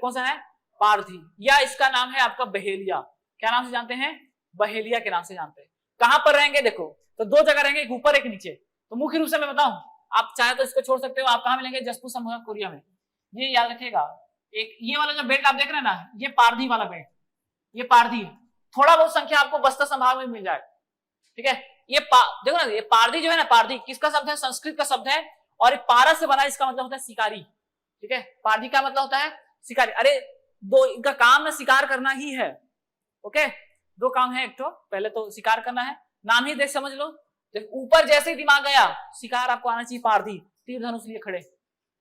कौन सा है, पारधी, या इसका नाम है आपका बहेलिया। क्या नाम से जानते हैं, बहेलिया के नाम से जानते हैं। कहां पर रहेंगे, देखो तो दो जगह रहेंगे, एक ऊपर एक नीचे। तो मुख्य रूप से मैं बताऊं, आप चाहे तो इसको छोड़ सकते हो, आप कहां मिलेंगे, जसपुर संभाग कोरिया में। ये याद रखिएगा, एक ये वाला जो बेल्ट आप देख रहे हैं ना, ये पारधी वाला बेल्ट, ये पारधी है। थोड़ा बहुत संख्या आपको बस्तर संभाग में मिल जाएगा, ठीक है। ये देखो ना, ये पारधी जो है ना, पारधी किसका शब्द है, संस्कृत का शब्द है, और पारस से बना, इसका मतलब होता है शिकारी, ठीक है। पारधी का मतलब होता है शिकारी। अरे दो, इनका काम ना शिकार करना ही है, ओके। दो काम है, एक तो पहले तो शिकार करना है, नाम ही देख समझ लो। ऊपर जैसे ही दिमाग गया, शिकार आपको आना चाहिए, पारधी, तीर धनुष लिए खड़े,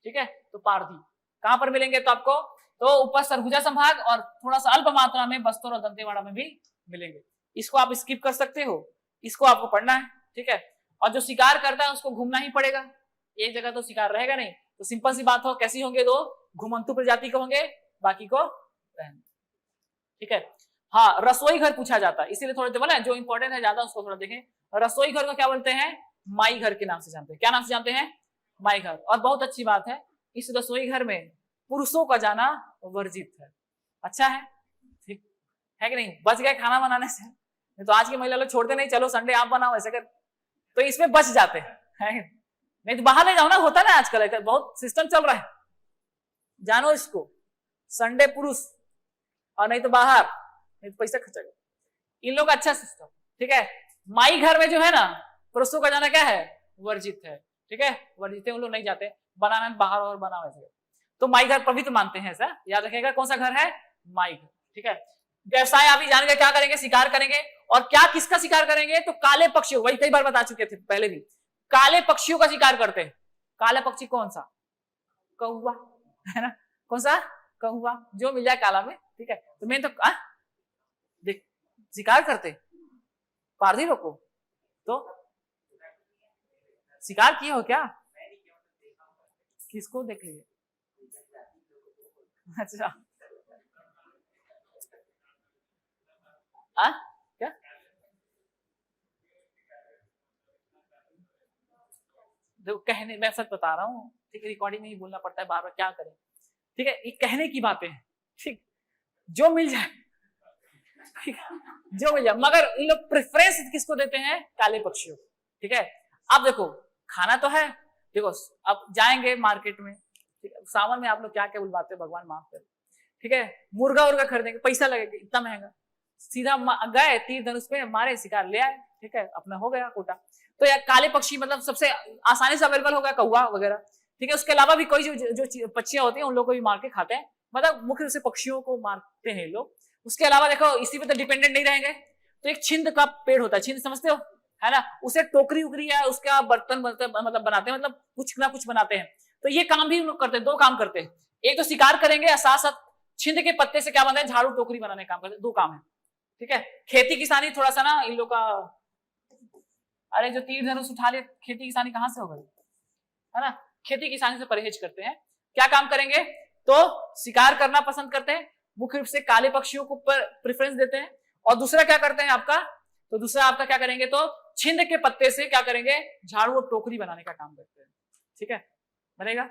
ठीक है। तो पारधी कहां पर मिलेंगे, तो आपको तो ऊपर सरगुजा संभाग और थोड़ा सा अल्प मात्रा में बस्तर और दंतेवाड़ा में भी मिलेंगे। इसको आप स्किप कर सकते हो, इसको आपको पढ़ना है, ठीक है। और जो शिकार करता है उसको घूमना ही पड़ेगा, एक जगह तो शिकार रहेगा नहीं। तो सिंपल सी बात हो, कैसी होंगे, दो घुमंतु प्रजाति के होंगे, बाकी को रहने, ठीक है। हाँ, रसोई घर पूछा जाता है, इसीलिए थोड़े बोला जो इंपॉर्टेंट है ज्यादा उसको थोड़ा देखें। रसोई घर को क्या बोलते हैं, माई घर के नाम से जानते हैं। क्या नाम से जानते हैं, माई घर। और बहुत अच्छी बात है, इस रसोई घर में पुरुषों का जाना वर्जित है। अच्छा है, ठीक है कि नहीं, बच गए खाना बनाने से। नहीं तो आज की महिला लोग छोड़ते नहीं, चलो संडे आप बनाओ ऐसे कर, तो इसमें बच जाते हैं। नहीं तो बाहर ले जाओ ना, होता ना आजकल बहुत सिस्टम चल रहा है, जानो इसको, संडे पुरुष और नहीं तो बाहर, नहीं तो पैसा खर्चा कर, इन लोग का अच्छा सिस्टम, ठीक है। माई घर में जो है ना, पुरुषों का जाना क्या है, वर्जित है, ठीक है, वर्जित है, उन लोग नहीं जाते, बनाना बाहर और बनाओ ऐसे। तो माई घर पवित्र मानते हैं, ऐसा याद रखिएगा। कौन सा घर है, माई घर, ठीक है। व्यवसाय आप ही जानेंगे, क्या करेंगे, शिकार करेंगे। और क्या किसका शिकार करेंगे, तो काले पक्षियों, वही कई बार बता चुके थे पहले भी, काले पक्षियों का शिकार करते हैं। काला पक्षी कौन सा, कौवा, है ना, कौन सा, कौवा, जो मिल जाए काला में, ठीक है। तो मैं तो देख शिकार करते, पारधी रोको, तो शिकार किए हो क्या, किसको देख लिए, अच्छा क्या, देखो कहने, मैं सच बता रहा हूँ, ठीक है, रिकॉर्डिंग में ही बोलना पड़ता है बार बार, क्या करें, ठीक है। ये कहने की बातें हैं, ठीक, जो मिल जाए, ठीक है, जो मिल जाए। मगर इन लोग प्रेफरेंस किसको देते हैं, काले पक्षियों, ठीक है। अब देखो खाना तो है, देखो अब जाएंगे मार्केट में, ठीक है, सावन में आप लोग क्या क्या बुलवाते हैं, भगवान माफ करे, ठीक है। मुर्गा उर्गा खरीदेंगे, पैसा लगेगा, इतना महंगा, सीधा गए तीर धनुष पे मारे, शिकार ले आए, ठीक है, अपना हो गया कोटा। तो यार काले पक्षी मतलब सबसे आसानी से अवेलेबल होगा, कौवा वगैरह, ठीक है। उसके अलावा भी कोई जो पक्षियां होती हैं उन लोग को भी मार के खाते हैं, मतलब मुख्य रूप से पक्षियों को मारते हैं लोग। उसके अलावा देखो इसी पे तो डिपेंडेंट नहीं रहेंगे, तो एक छिंद का पेड़ होता है, छिंद समझते हो, है ना, उसे टोकरी उकरी या उसका बर्तन मतलब बनाते हैं, मतलब कुछ ना कुछ बनाते हैं। तो ये काम भी लोग करते हैं, दो काम करते हैं, एक तो शिकार करेंगे, साथ साथ छिंद के पत्ते से क्या बनाते हैं, झाड़ू टोकरी बनाने का काम करते हैं, दो काम है, ठीक है। खेती किसानी थोड़ा सा ना इन लोग का, अरे जो तीर धनुष उठा ले, खेती किसानी कहां से होगा, है ना, खेती किसानी से परहेज करते हैं। क्या काम करेंगे, तो शिकार करना पसंद करते हैं, मुख्य रूप से काले पक्षियों को प्रेफरेंस देते हैं। और दूसरा क्या करते हैं आपका, तो दूसरा आपका क्या करेंगे, तो छिंद के पत्ते से क्या करेंगे, झाड़ू और टोकरी बनाने का काम करते हैं, ठीक है, बनेगा,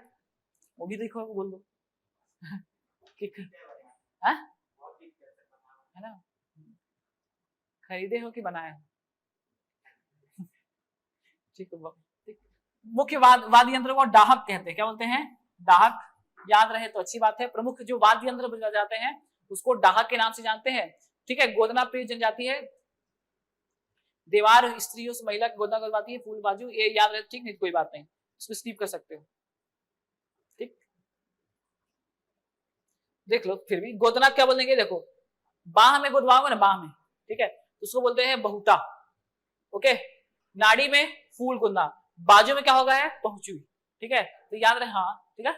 वो भी देखो, बोल दो है ना, खरीदे हो कि बनाए हो, ठीक है। मुख्य वाद्य यंत्र को डाहक कहते हैं, क्या बोलते हैं, डाहक, याद रहे तो अच्छी बात है। प्रमुख जो वाद्य यंत्र बजाए जाते हैं उसको डाहक के नाम से जानते हैं, ठीक है। गोदना प्रिय जनजाति है, देवार स्त्रियों से महिला गोदना गलवाती है, फूल बाजू, ये याद रहे, ठीक नहीं, कोई बात नहीं, इसको स्किप कर सकते हो, ठीक, देख लो। फिर भी गोदना क्या बोलेंगे, देखो बाह में गोदवाओगे ना, बाह में, ठीक है, तो उसको बोलते हैं बहुता, ओके। नाड़ी में फूल गुंदा, बाजू में क्या होगा है, पहुंचुई, ठीक है, तो याद रहे, हाँ ठीक है,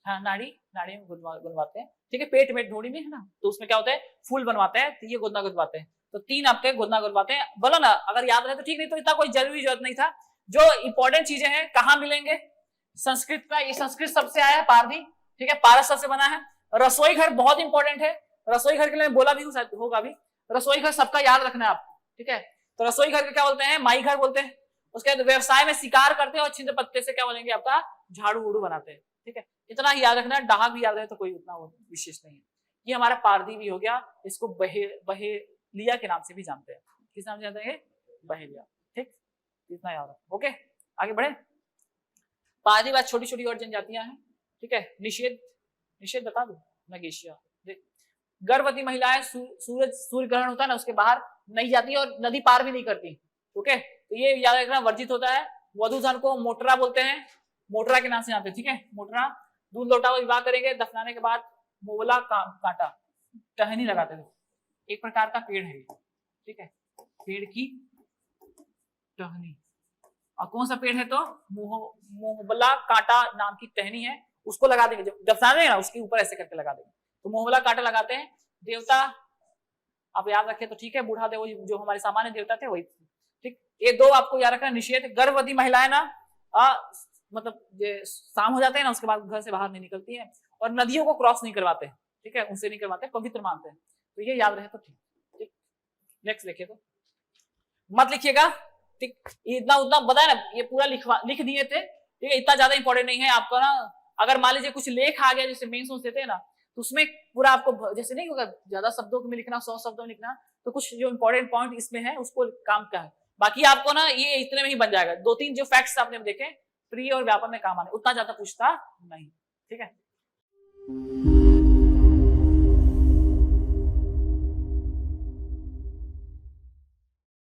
हाँ नाड़ी में गुदवाते हैं, ठीक है। पेट में ढोड़ी में है ना, तो उसमें क्या होता है, फूल बनवाते हैं, तो ये गोदना गुदवाते हैं। तो तीन आपके गोदना गुदवाते हैं, बोलो ना, अगर याद रहे तो ठीक, नहीं तो इतना कोई जरूरत नहीं था। जो इंपॉर्टेंट चीजें हैं कहाँ मिलेंगे, संस्कृत का, ये संस्कृत सबसे आया है, पारधी, ठीक है, पारस सबसे बना है। रसोई घर बहुत इंपॉर्टेंट है, रसोई घर के लिए बोला भी होगा भी, रसोई घर सबका याद रखना है आपको, ठीक है। तो रसोई घर के क्या बोलते हैं, माई घर बोलते हैं। उसके बाद व्यवसाय में शिकार करते हैं, और छिंद पत्ते से क्या बोलेंगे आपका, झाड़ू उड़ू बनाते हैं, ठीक है, इतना ही याद रखना। डाहक भी याद रहे तो कोई उतना विशेष नहीं है। ये हमारा पारदी भी हो गया, इसको बहेलिया के नाम से भी जानते हैं। किस नाम से जानते हैं? बहेलिया। ठीक, इतना याद रखो। ओके, आगे बढ़े। पारदी बाद छोटी छोटी और जनजातियां हैं। ठीक है, निषेध बता दो। नगेशिया, गर्भवती महिलाएं सूर्य ग्रहण होता है ना उसके बाहर नहीं जाती और नदी पार भी नहीं करती। ओके, तो ये याद रखना वर्जित होता है। वधूधन को मोटरा बोलते हैं, मोटरा के नाम से जानते हैं। ठीक है, मोटरा। दूध लौटा हुआ विवाह करेंगे, दफनाने के बाद मोवला कांटा टहनी लगाते थे। एक प्रकार का पेड़ है। ठीक है, पेड़ की टहनी। और कौन सा पेड़ है? तो मोहबला कांटा नाम की टहनी है, उसको लगा देंगे। जब दफना देंगे ना उसके ऊपर ऐसे करके लगा देंगे, तो मोहबला कांटा लगाते हैं। देवता आप याद रखें तो ठीक है, बूढ़ा देव जो हमारे सामान्य देवता थे वही। ठीक, ये दो आपको याद रखना। निषेध, गर्भवती महिलाएं ना मतलब शाम हो जाते हैं ना उसके बाद घर से बाहर नहीं निकलती हैं, और नदियों को क्रॉस नहीं करवाते। ठीक है, उनसे नहीं करवाते, पवित्र मानते हैं। तो ये याद रहे तो ठीक। ठीक, नेक्स्ट देखिए। तो मत लिखिएगा। ठीक, इतना उतना बताया ना, ये पूरा लिख दिए थे। ठीक है, इतना ज्यादा इंपॉर्टेंट नहीं है आपको ना। अगर मान लीजिए कुछ लेख आ गया जैसे मेंस देते हैं ना, तो उसमें पूरा आपको जैसे नहीं होगा ज्यादा शब्दों में लिखना, 100 शब्दों में लिखना, तो कुछ जो इंपॉर्टेंट पॉइंट इसमें है उसको काम का है। बाकी आपको ना ये इतने में ही बन जाएगा। 2-3 जो फैक्ट्स आपने देखे प्रिय और व्यापक में काम आने, उतना ज्यादा पूछता नहीं। ठीक है।